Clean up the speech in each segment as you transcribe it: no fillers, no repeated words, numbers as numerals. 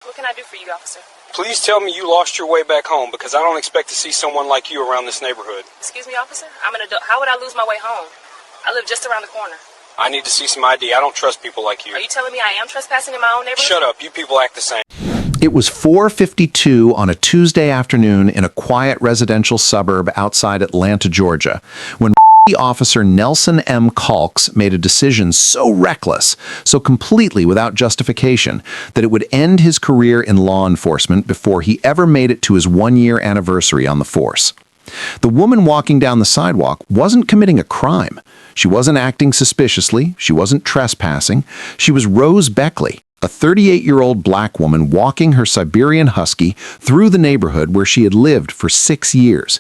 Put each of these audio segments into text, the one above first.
What can I do for you, officer? Please tell me you lost your way back home, because I don't expect to see someone like you around this neighborhood. Excuse me, officer? I'm an adult. How would I lose my way home? I live just around the corner. I need to see some ID. I don't trust people like you. Are you telling me I am trespassing in my own neighborhood? Shut up. You people act the same. It was 4:52 on a Tuesday afternoon in a quiet residential suburb outside Atlanta, Georgia, when Officer Nelson M. Calks made a decision so reckless, so completely without justification, that it would end his career in law enforcement before he ever made it to his one-year anniversary on the force. The woman walking down the sidewalk wasn't committing a crime. She wasn't acting suspiciously. She wasn't trespassing. She was Rose Beckley, a 38-year-old black woman walking her Siberian husky through the neighborhood where she had lived for 6 years.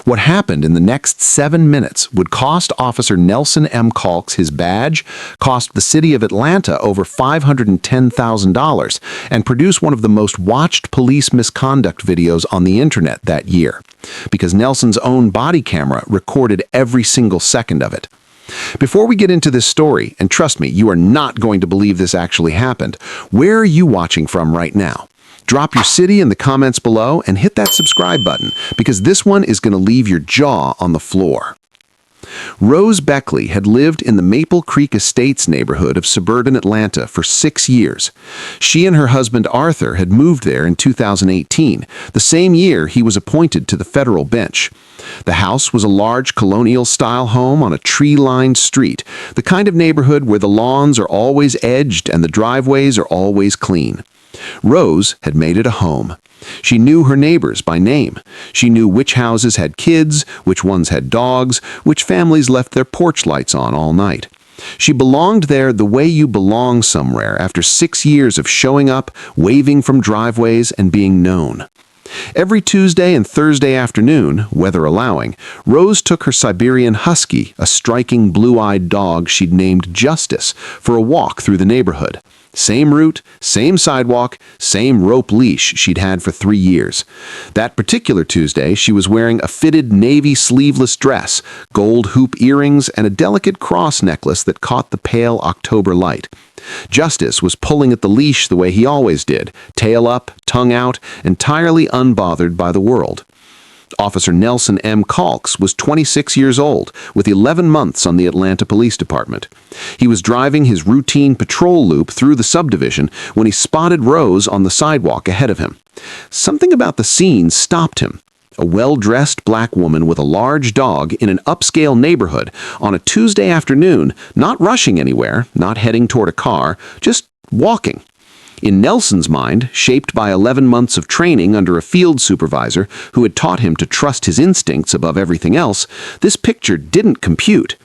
What happened in the next 7 minutes would cost Officer Nelson M. Calks his badge, cost the city of Atlanta over $510,000, and produce one of the most watched police misconduct videos on the internet that year, because Nelson's own body camera recorded every single second of it. Before we get into this story, and trust me, you are not going to believe this actually happened, where are you watching from right now? Drop your city in the comments below and hit that subscribe button, because this one is going to leave your jaw on the floor. Rose Beckley had lived in the Maple Creek Estates neighborhood of suburban Atlanta for 6 years. She and her husband Arthur had moved there in 2018, the same year he was appointed to the federal bench. The house was a large colonial-style home on a tree-lined street, the kind of neighborhood where the lawns are always edged and the driveways are always clean. Rose had made it a home. She knew her neighbors by name. She knew which houses had kids, which ones had dogs, which families left their porch lights on all night. She belonged there the way you belong somewhere after 6 years of showing up, waving from driveways, and being known. Every Tuesday and Thursday afternoon, weather allowing, Rose took her Siberian husky, a striking blue-eyed dog she'd named Justice, for a walk through the neighborhood. Same route, same sidewalk, same rope leash she'd had for 3 years. That particular Tuesday, she was wearing a fitted navy sleeveless dress, gold hoop earrings, and a delicate cross necklace that caught the pale October light. Justice was pulling at the leash the way he always did, tail up, tongue out, entirely unbothered by the world. Officer Nelson M. Calks was 26 years old, with 11 months on the Atlanta Police Department. He was driving his routine patrol loop through the subdivision when he spotted Rose on the sidewalk ahead of him. Something about the scene stopped him. A well-dressed black woman with a large dog in an upscale neighborhood on a Tuesday afternoon, not rushing anywhere, not heading toward a car, just walking. In Nelson's mind, shaped by 11 months of training under a field supervisor who had taught him to trust his instincts above everything else, this picture didn't compute.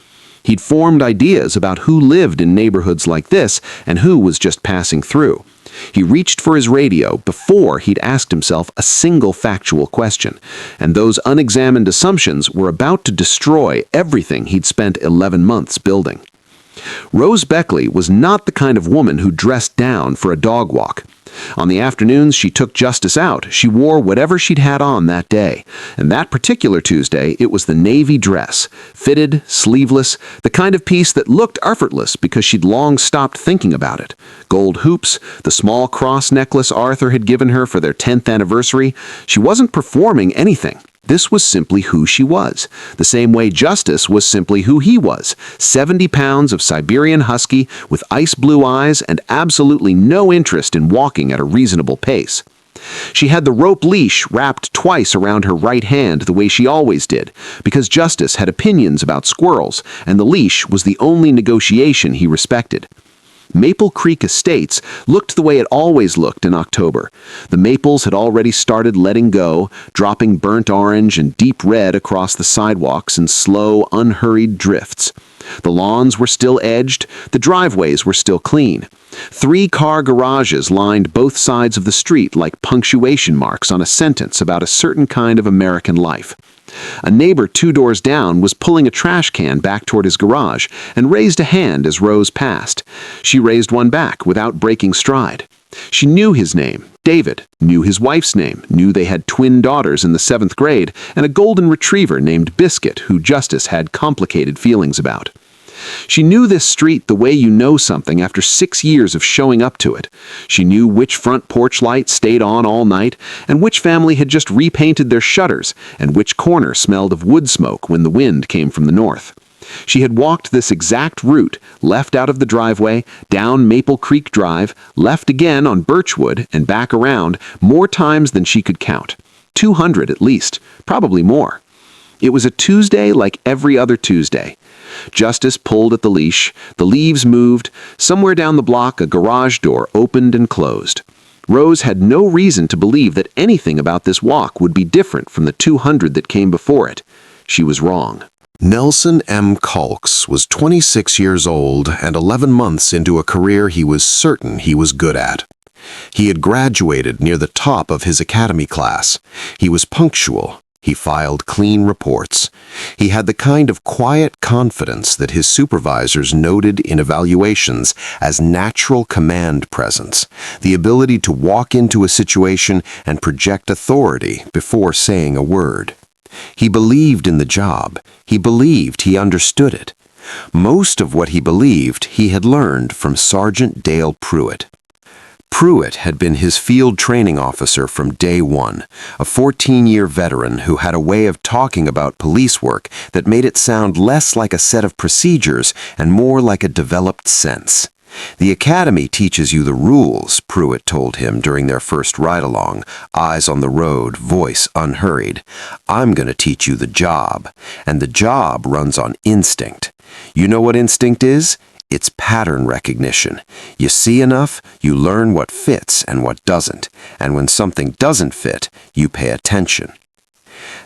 He'd formed ideas about who lived in neighborhoods like this and who was just passing through. He reached for his radio before he'd asked himself a single factual question, and those unexamined assumptions were about to destroy everything he'd spent 11 months building. Rose Beckley was not the kind of woman who dressed down for a dog walk. On the afternoons she took Justice out, she wore whatever she'd had on that day. And that particular Tuesday, it was the navy dress, fitted, sleeveless, the kind of piece that looked effortless because she'd long stopped thinking about it. Gold hoops, the small cross necklace Arthur had given her for their 10th anniversary. She wasn't performing anything. This was simply who she was, the same way Justice was simply who he was, 70 pounds of Siberian husky with ice blue eyes and absolutely no interest in walking at a reasonable pace. She had the rope leash wrapped twice around her right hand the way she always did, because Justice had opinions about squirrels, and the leash was the only negotiation he respected. Maple Creek Estates looked the way it always looked in October. The maples had already started letting go, dropping burnt orange and deep red across the sidewalks in slow, unhurried drifts. The lawns were still edged, the driveways were still clean. 3-car garages lined both sides of the street like punctuation marks on a sentence about a certain kind of American life. A neighbor 2 doors down was pulling a trash can back toward his garage and raised a hand as Rose passed. She raised one back without breaking stride. She knew his name, David, knew his wife's name, knew they had twin daughters in the 7th grade, and a golden retriever named Biscuit who Justice had complicated feelings about. She knew this street the way you know something after 6 years of showing up to it. She knew which front porch light stayed on all night, and which family had just repainted their shutters, and which corner smelled of wood smoke when the wind came from the north. She had walked this exact route, left out of the driveway, down Maple Creek Drive, left again on Birchwood, and back around, more times than she could count. 200 at least, probably more. It was a Tuesday like every other Tuesday. Justice pulled at the leash, the leaves moved, somewhere down the block a garage door opened and closed. Rose had no reason to believe that anything about this walk would be different from the 200 that came before it. She was wrong. Nelson M. Culks was 26 years old and 11 months into a career he was certain he was good at. He had graduated near the top of his academy class. He was punctual. He filed clean reports. He had the kind of quiet confidence that his supervisors noted in evaluations as natural command presence, the ability to walk into a situation and project authority before saying a word. He believed in the job. He believed he understood it. Most of what he believed he had learned from Sergeant Dale Pruitt. Pruitt had been his field training officer from day one, a 14-year veteran who had a way of talking about police work that made it sound less like a set of procedures and more like a developed sense. The academy teaches you the rules, Pruitt told him during their first ride-along, eyes on the road, voice unhurried. I'm going to teach you the job, and the job runs on instinct. You know what instinct is? It's pattern recognition. You see enough, you learn what fits and what doesn't, and when something doesn't fit, you pay attention.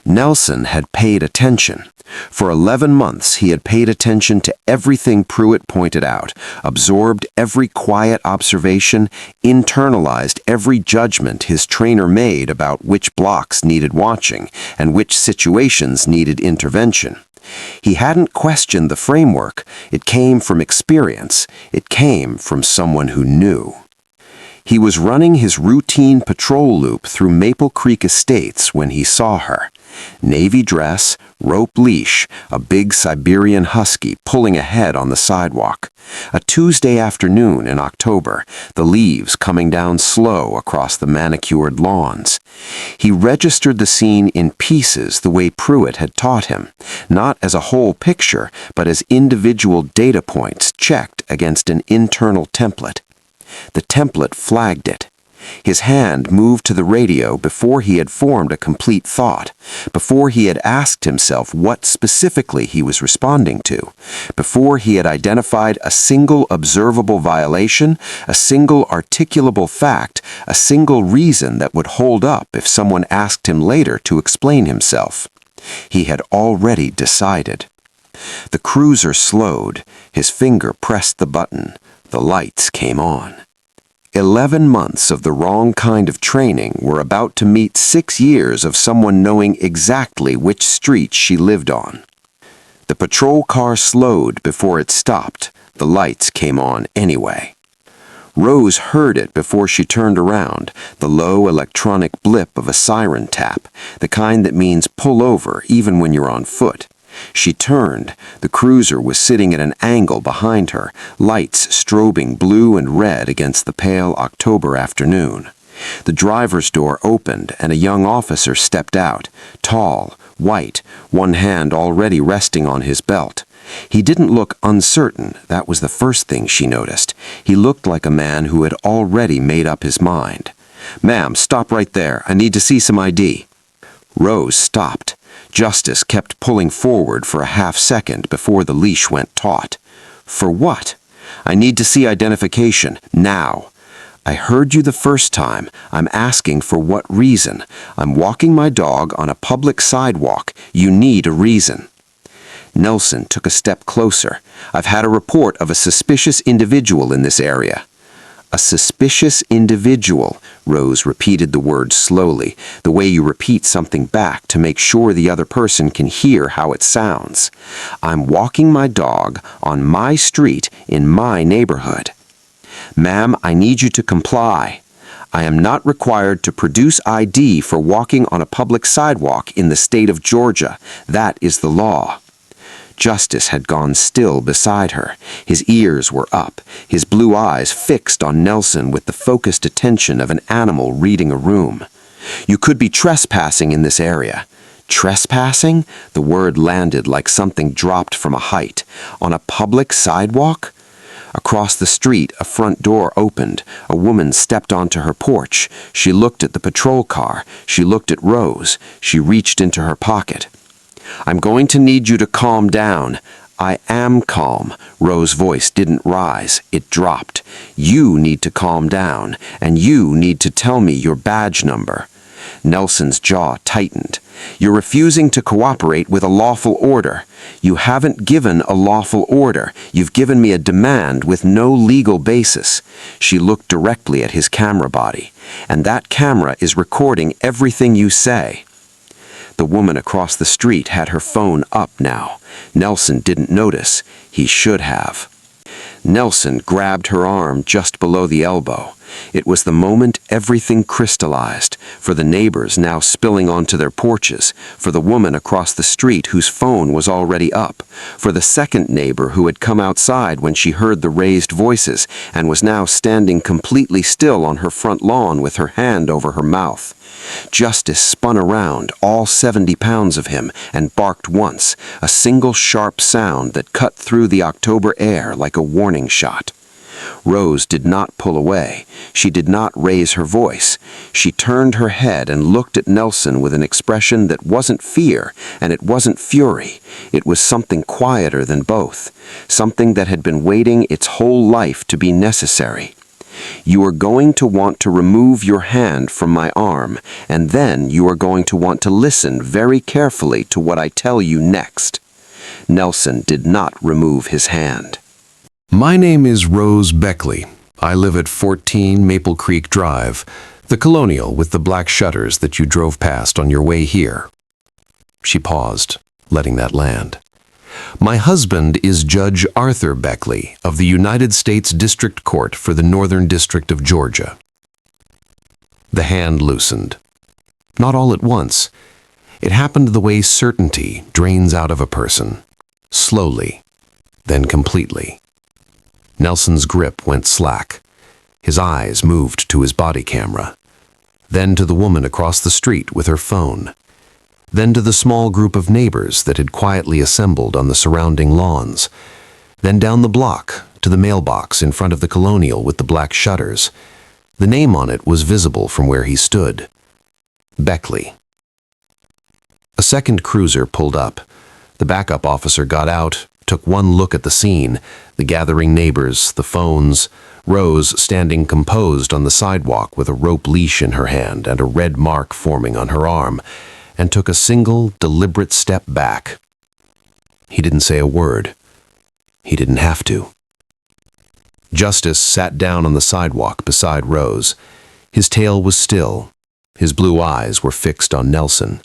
Nelson had paid attention. For 11 months, he had paid attention to everything Pruitt pointed out, absorbed every quiet observation, internalized every judgment his trainer made about which blocks needed watching and which situations needed intervention. He hadn't questioned the framework. It came from experience. It came from someone who knew. He was running his routine patrol loop through Maple Creek Estates when he saw her. Navy dress, rope leash, a big Siberian husky pulling ahead on the sidewalk. A Tuesday afternoon in October, the leaves coming down slow across the manicured lawns. He registered the scene in pieces the way Pruitt had taught him, not as a whole picture, but as individual data points checked against an internal template. The template flagged it. His hand moved to the radio before he had formed a complete thought, before he had asked himself what specifically he was responding to, before he had identified a single observable violation, a single articulable fact, a single reason that would hold up if someone asked him later to explain himself. He had already decided. The cruiser slowed. His finger pressed the button. The lights came on. 11 months of the wrong kind of training were about to meet 6 years of someone knowing exactly which street she lived on. The patrol car slowed before it stopped. The lights came on anyway. Rose heard it before she turned around, the low electronic blip of a siren tap, the kind that means pull over even when you're on foot. She turned. The cruiser was sitting at an angle behind her, lights strobing blue and red against the pale October afternoon. The driver's door opened and a young officer stepped out, tall, white, one hand already resting on his belt. He didn't look uncertain, that was the first thing she noticed. He looked like a man who had already made up his mind. "Ma'am, stop right there. I need to see some ID." Rose stopped. Justice kept pulling forward for a half-second before the leash went taut. "For what?" "I need to see identification, now." "I heard you the first time. I'm asking for what reason. I'm walking my dog on a public sidewalk. You need a reason." Nelson took a step closer. "I've had a report of a suspicious individual in this area." "A suspicious individual," Rose repeated the word slowly, the way you repeat something back to make sure the other person can hear how it sounds. "I'm walking my dog on my street in my neighborhood." "Ma'am, I need you to comply. I am not required to produce ID for walking on a public sidewalk in the state of Georgia. That is the law." Justice had gone still beside her. His ears were up, his blue eyes fixed on Nelson with the focused attention of an animal reading a room. "You could be trespassing in this area." Trespassing? The word landed like something dropped from a height. On a public sidewalk? Across the street, a front door opened. A woman stepped onto her porch. She looked at the patrol car. She looked at Rose. She reached into her pocket. "I'm going to need you to calm down." "I am calm." Rose's voice didn't rise. It dropped. "You need to calm down, and you need to tell me your badge number." Nelson's jaw tightened. "You're refusing to cooperate with a lawful order." "You haven't given a lawful order. You've given me a demand with no legal basis." She looked directly at his camera body. "And that camera is recording everything you say." The woman across the street had her phone up now. Nelson didn't notice. He should have. Nelson grabbed her arm just below the elbow. It was the moment everything crystallized, for the neighbors now spilling onto their porches, for the woman across the street whose phone was already up, for the second neighbor who had come outside when she heard the raised voices and was now standing completely still on her front lawn with her hand over her mouth. Justice spun around, all 70 pounds of him, and barked once, a single sharp sound that cut through the October air like a warning shot. Rose did not pull away. She did not raise her voice. She turned her head and looked at Nelson with an expression that wasn't fear, and it wasn't fury. It was something quieter than both, something that had been waiting its whole life to be necessary. "You are going to want to remove your hand from my arm, and then you are going to want to listen very carefully to what I tell you next." Nelson did not remove his hand. My name is Rose Beckley. I live at 14 Maple Creek Drive, the colonial with the black shutters that you drove past on your way here. She paused, letting that land. My husband is Judge Arthur Beckley of the United States District Court for the Northern District of Georgia. The hand loosened. Not all at once. It happened the way certainty drains out of a person. Slowly, then completely. Nelson's grip went slack. His eyes moved to his body camera. Then to the woman across the street with her phone. Then to the small group of neighbors that had quietly assembled on the surrounding lawns. Then down the block to the mailbox in front of the colonial with the black shutters. The name on it was visible from where he stood. Beckley. A second cruiser pulled up. The backup officer got out, took one look at the scene, the gathering neighbors, the phones, Rose standing composed on the sidewalk with a rope leash in her hand and a red mark forming on her arm, and took a single, deliberate step back. He didn't say a word. He didn't have to. Justice sat down on the sidewalk beside Rose. His tail was still. His blue eyes were fixed on Nelson.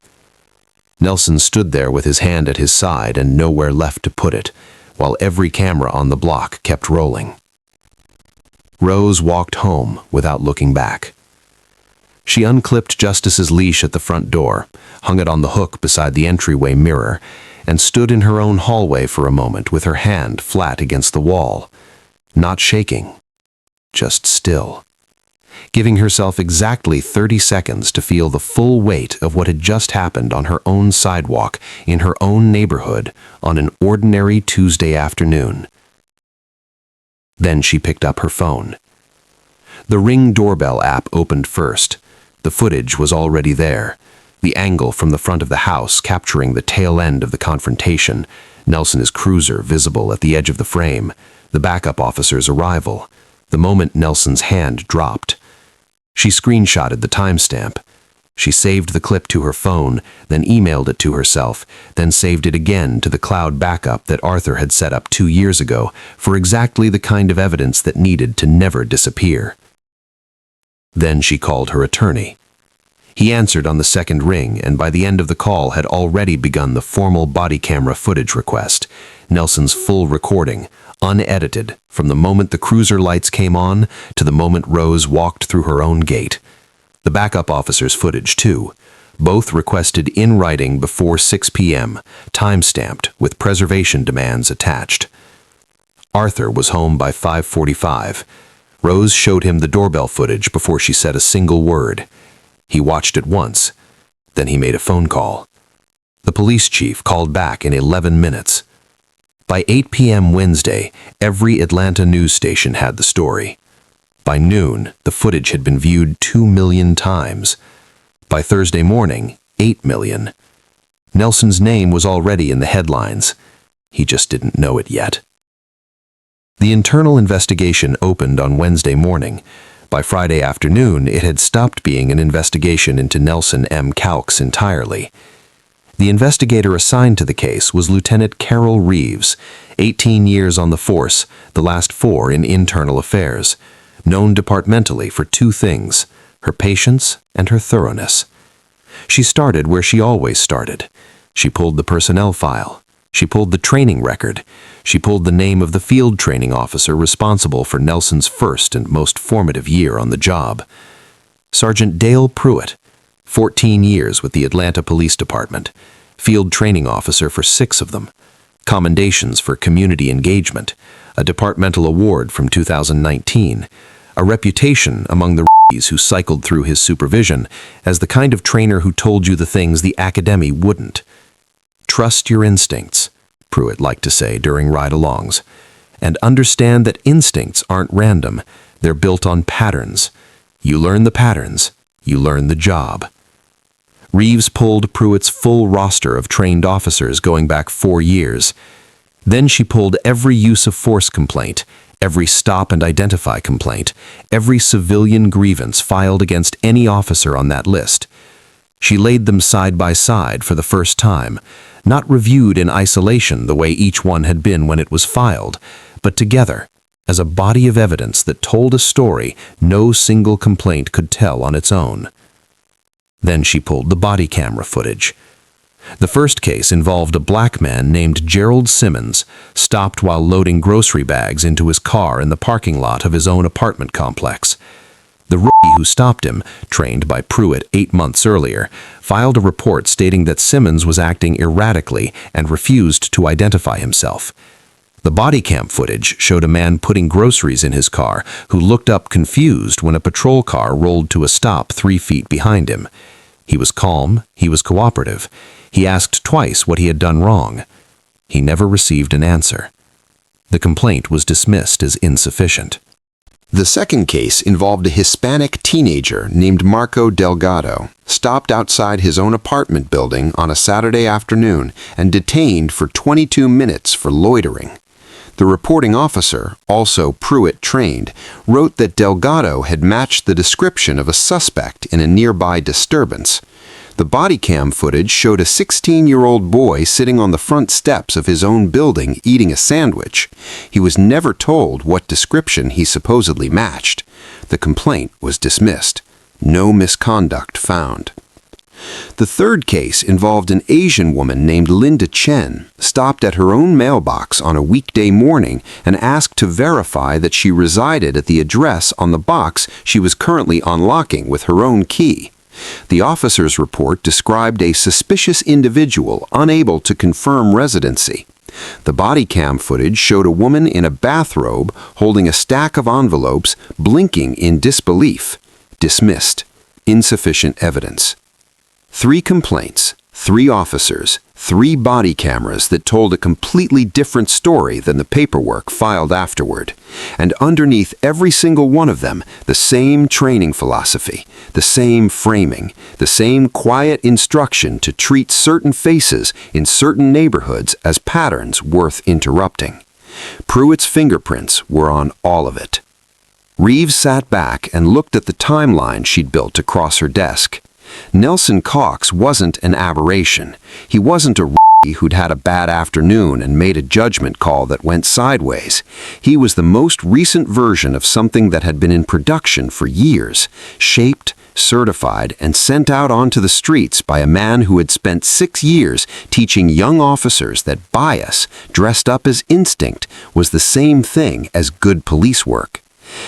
Nelson stood there with his hand at his side and nowhere left to put it, while every camera on the block kept rolling. Rose walked home without looking back. She unclipped Justice's leash at the front door, hung it on the hook beside the entryway mirror, and stood in her own hallway for a moment with her hand flat against the wall, not shaking, just still, giving herself exactly 30 seconds to feel the full weight of what had just happened on her own sidewalk in her own neighborhood on an ordinary Tuesday afternoon. Then she picked up her phone. The Ring doorbell app opened first. The footage was already there. The angle from the front of the house capturing the tail end of the confrontation, Nelson's cruiser visible at the edge of the frame, the backup officer's arrival, the moment Nelson's hand dropped. She screenshotted the timestamp. She saved the clip to her phone, then emailed it to herself, then saved it again to the cloud backup that Arthur had set up 2 years ago for exactly the kind of evidence that needed to never disappear. Then she called her attorney. He answered on the second ring, and by the end of the call had already begun the formal body camera footage request, Nelson's full recording, unedited, from the moment the cruiser lights came on to the moment Rose walked through her own gate. The backup officer's footage, too, Both requested in writing before 6 p.m., time-stamped with preservation demands attached. Arthur was home by 5:45. Rose showed him the doorbell footage before she said a single word. He watched it once, then he made a phone call. The police chief called back in 11 minutes. By 8 p.m. Wednesday, every Atlanta news station had the story. By noon, the footage had been viewed 2 million times. By Thursday morning, 8 million. Nelson's name was already in the headlines. He just didn't know it yet. The internal investigation opened on Wednesday morning. By Friday afternoon, it had stopped being an investigation into Nelson M. Calks entirely. The investigator assigned to the case was Lieutenant Carol Reeves, 18 years on the force, the last 4 in internal affairs, known departmentally for 2 things, her patience and her thoroughness. She started where she always started. She pulled the personnel file. She pulled the training record. She pulled the name of the field training officer responsible for Nelson's first and most formative year on the job. Sergeant Dale Pruitt, 14 years with the Atlanta Police Department, field training officer for 6 of them, commendations for community engagement, a departmental award from 2019, a reputation among the who cycled through his supervision as the kind of trainer who told you the things the academy wouldn't. Trust your instincts, Pruitt liked to say during ride-alongs, and understand that instincts aren't random, they're built on patterns. You learn the patterns, you learn the job. Reeves pulled Pruitt's full roster of trained officers going back 4 years. Then she pulled every use of force complaint, every stop and identify complaint, every civilian grievance filed against any officer on that list. She laid them side by side for the first time, not reviewed in isolation the way each one had been when it was filed, but together, as a body of evidence that told a story no single complaint could tell on its own. Then she pulled the body camera footage. The first case involved a black man named Gerald Simmons, stopped while loading grocery bags into his car in the parking lot of his own apartment complex. The rookie who stopped him, trained by Pruitt 8 months earlier, filed a report stating that Simmons was acting erratically and refused to identify himself. The body cam footage showed a man putting groceries in his car who looked up confused when a patrol car rolled to a stop 3 feet behind him. He was calm, he was cooperative. He asked twice what he had done wrong. He never received an answer. The complaint was dismissed as insufficient. The second case involved a Hispanic teenager named Marco Delgado, stopped outside his own apartment building on a Saturday afternoon and detained for 22 minutes for loitering. The reporting officer, also Pruitt trained, wrote that Delgado had matched the description of a suspect in a nearby disturbance. The body cam footage showed a 16-year-old boy sitting on the front steps of his own building eating a sandwich. He was never told what description he supposedly matched. The complaint was dismissed. No misconduct found. The third case involved an Asian woman named Linda Chen, stopped at her own mailbox on a weekday morning and asked to verify that she resided at the address on the box she was currently unlocking with her own key. The officer's report described a suspicious individual unable to confirm residency. The body cam footage showed a woman in a bathrobe holding a stack of envelopes, blinking in disbelief. Dismissed. Insufficient evidence. 3 complaints, 3 officers, 3 body cameras that told a completely different story than the paperwork filed afterward. And underneath every single one of them, the same training philosophy, the same framing, the same quiet instruction to treat certain faces in certain neighborhoods as patterns worth interrupting. Pruitt's fingerprints were on all of it. Reeves sat back and looked at the timeline she'd built across her desk. Nelson Calks wasn't an aberration. He wasn't a rookie who'd had a bad afternoon and made a judgment call that went sideways. He was the most recent version of something that had been in production for years, shaped, certified, and sent out onto the streets by a man who had spent 6 years teaching young officers that bias, dressed up as instinct, was the same thing as good police work.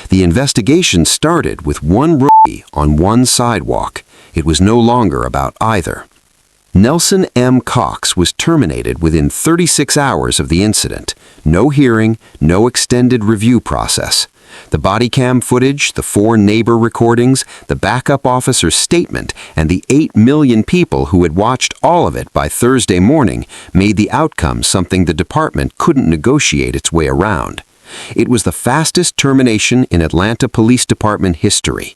The investigation started with one rookie on one sidewalk. It was no longer about either. Nelson M. Cox was terminated within 36 hours of the incident. No hearing, no extended review process. The body cam footage, the 4 neighbor recordings, the backup officer's statement, and the 8 million people who had watched all of it by Thursday morning made the outcome something the department couldn't negotiate its way around. It was the fastest termination in Atlanta Police Department history.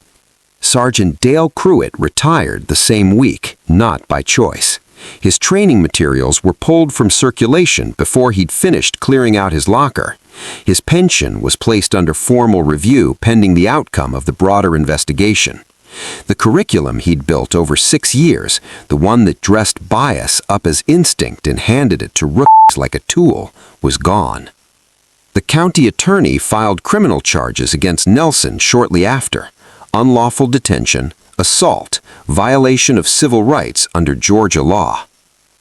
Sergeant Dale Cruitt retired the same week, not by choice. His training materials were pulled from circulation before he'd finished clearing out his locker. His pension was placed under formal review pending the outcome of the broader investigation. The curriculum he'd built over 6 years, the one that dressed bias up as instinct and handed it to rookies like a tool, was gone. The county attorney filed criminal charges against Nelson shortly after: unlawful detention, assault, violation of civil rights under Georgia law.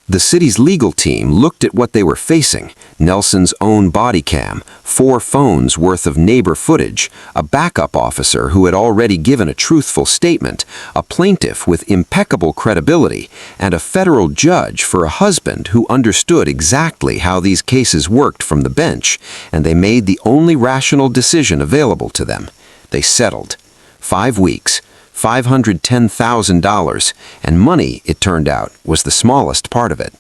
The city's legal team looked at what they were facing: Nelson's own body cam, 4 phones worth of neighbor footage, a backup officer who had already given a truthful statement, a plaintiff with impeccable credibility, and a federal judge for a husband who understood exactly how these cases worked from the bench, and they made the only rational decision available to them. They settled. 5 weeks, $510,000, and money, it turned out, was the smallest part of it.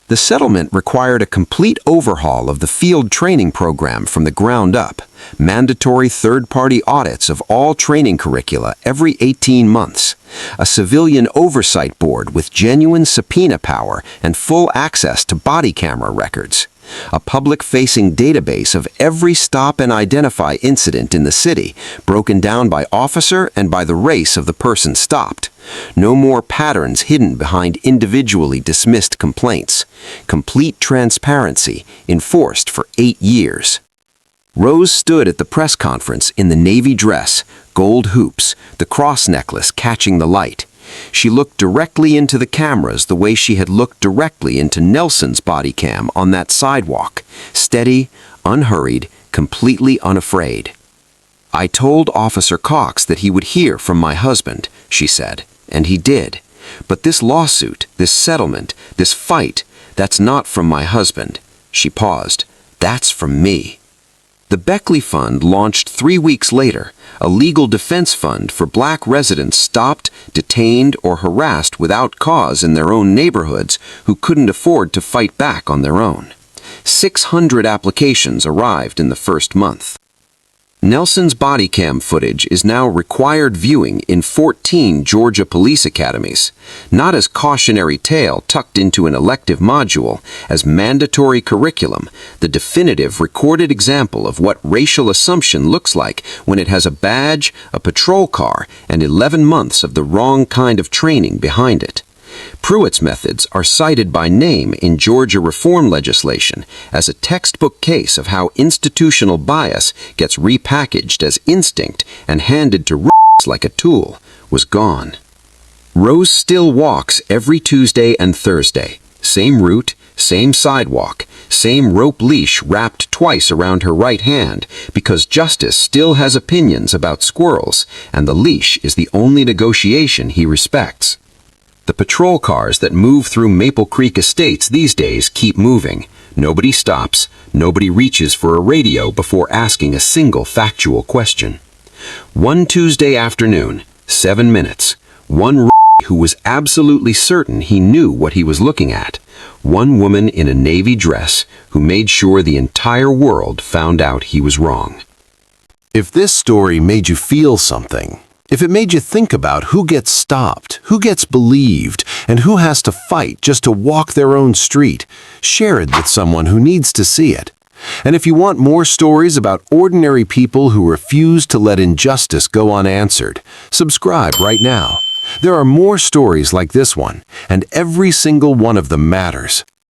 The settlement required a complete overhaul of the field training program from the ground up, mandatory third-party audits of all training curricula every 18 months, a civilian oversight board with genuine subpoena power and full access to body camera records, a public-facing database of every stop and identify incident in the city, broken down by officer and by the race of the person stopped. No more patterns hidden behind individually dismissed complaints. Complete transparency, enforced for 8 years. Rose stood at the press conference in the navy dress, gold hoops, the cross necklace catching the light. She looked directly into the cameras the way she had looked directly into Nelson's body cam on that sidewalk, steady, unhurried, completely unafraid. "I told Officer Cox that he would hear from my husband," she said, "and he did. But this lawsuit, this settlement, this fight, that's not from my husband." She paused. "That's from me." The Beckley Fund launched 3 weeks later, a legal defense fund for black residents stopped, detained, or harassed without cause in their own neighborhoods who couldn't afford to fight back on their own. 600 applications arrived in the first month. Nelson's body cam footage is now required viewing in 14 Georgia police academies, not as cautionary tale tucked into an elective module, as mandatory curriculum, the definitive recorded example of what racial assumption looks like when it has a badge, a patrol car, and 11 months of the wrong kind of training behind it. Pruitt's methods are cited by name in Georgia reform legislation as a textbook case of how institutional bias gets repackaged as instinct and handed to like a tool, was gone. Rose still walks every Tuesday and Thursday. Same route, same sidewalk, same rope leash wrapped twice around her right hand, because justice still has opinions about squirrels, and the leash is the only negotiation he respects. The patrol cars that move through Maple Creek Estates these days keep moving. Nobody stops. Nobody reaches for a radio before asking a single factual question. One Tuesday afternoon, 7 minutes. One who was absolutely certain he knew what he was looking at. One woman in a navy dress who made sure the entire world found out he was wrong. If this story made you feel something, if it made you think about who gets stopped, who gets believed, and who has to fight just to walk their own street, share it with someone who needs to see it. And if you want more stories about ordinary people who refuse to let injustice go unanswered, subscribe right now. There are more stories like this one, and every single one of them matters.